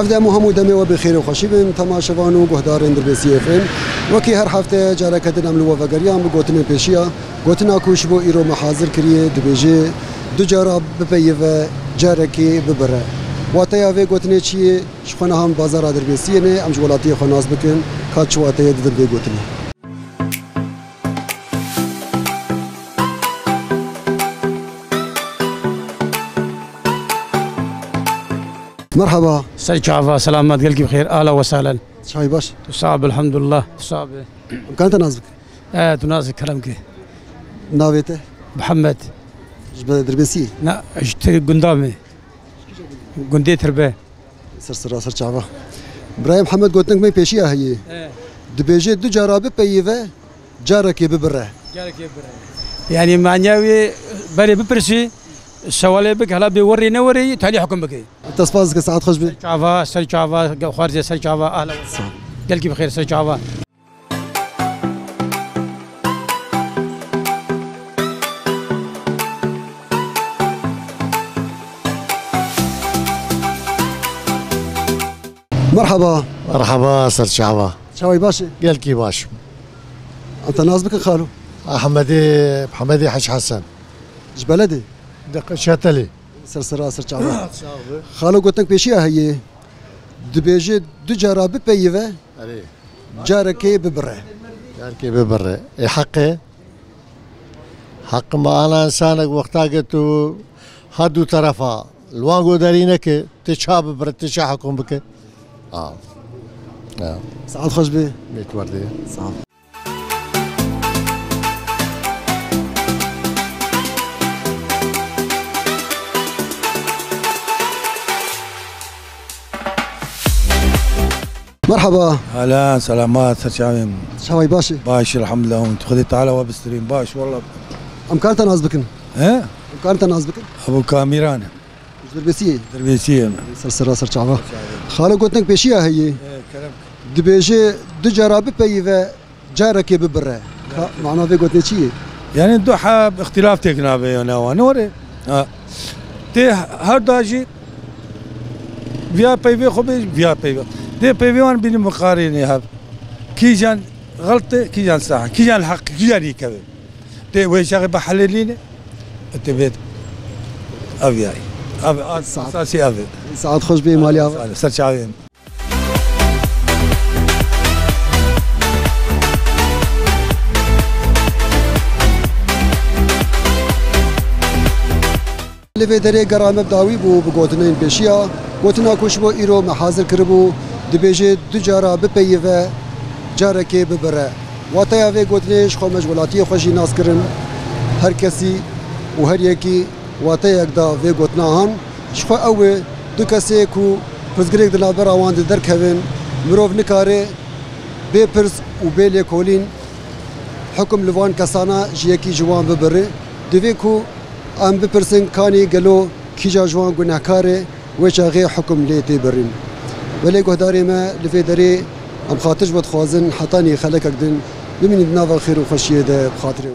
هفته مهم دمه وبخير وخوشی بن تماشاوان و گهدارن دربسی افن وکی هر هفته جارکت نملو و وگریان بگوتن پیشیا گوتنا کوش بو ایرو محاضر کریه دبیجه دو جارا بپیوه جارکی ببره واتیا و گوتنه چیه شخونه هم بازار دربسی نه ام جولاتی خناس بکن کاچ واتیا دربی گوتنه مرحبا سلام سلامات قلبي بخير اهلا وسهلا شاي باش صعب الحمد لله صعب كانت نازك تنازل كلامك ناويته محمد جبل دربسي لا اجت قندامي قندي تربه سر شعبه ابراهيم محمد قلت لك ما بيشيها هي دبيجي دو جرابه بيفه جارك ببره يعني معناوي بري ببرسي سوالي بك هلا بيوري نوري تالي حكم بك تصفازك ساعات خوش بي سر شعبه خارجه سر شعبه اهلا وسهلا قلبي بخير سر شعبه مرحبا سر شعبه شاوي باشا قلكي باش انت ناس بك خالو محمدي حج حسن جبلدي دق شاتلي سر شعبه خالو قلت لك بيشيها هي دبيجي دو جرابه بيفه جاركي ببره حق ما انا انسانك وقتا قلت هادو طرفا الوانغو دارينك تشاب برتشا حكم بك سعاد خوش بي ميت ورديه سعاد مرحبا هلا سلامات سرشاويم شاوي باشا باش الحمد لله وانت خذي تعالى وبستريم باش والله امكانت ناز بكن ها امكانت ناز بكن ابو كاميران دربيسيه سر شعبه خالو قلت لك بيشيها هي دبيجي دو جرابه بيفه جارك ببره معناه في قلت شيء يعني دو حاب اختلاف تكنا بينا ونوري تي هر داجي فيا بيفي خبي فيا بيفي دي بيفي وان بين مقارنه هاب كي جان غلطه كي جان صح كي جان الحق كي جان يكذب تي وين شغل بحللينه انت بيت ابياي اساسي ابي سعاد خوش بي ماليا سر شعبين لفي دري قرامه بداوي بو بقوتنين بيشيا قوتنا كوش بو ايرو محاضر كربو دبيجي دو جارا ببيفه جاركي ببره واتيا في قوتنيش خو مجبولاتي خوشي ناس كرن هر كسي وهر يكي واتيا دا في قوتناهن شخو اوه دو كسي كو پرزگريك دلا براوان در كوين مروف نكاري بي پرز و بي ليكولين حكم لوان كسانا جيكي جوان ببره دوي كو ام بپرسن كاني قالو كيجا جوان گناهكاري ويشا غي حكم ليتي برين ولي گهداري ما لفي دري ام خاطر بتخوازن حطاني خلك اقدن بمن نافا خير وخشيه ده بخاطري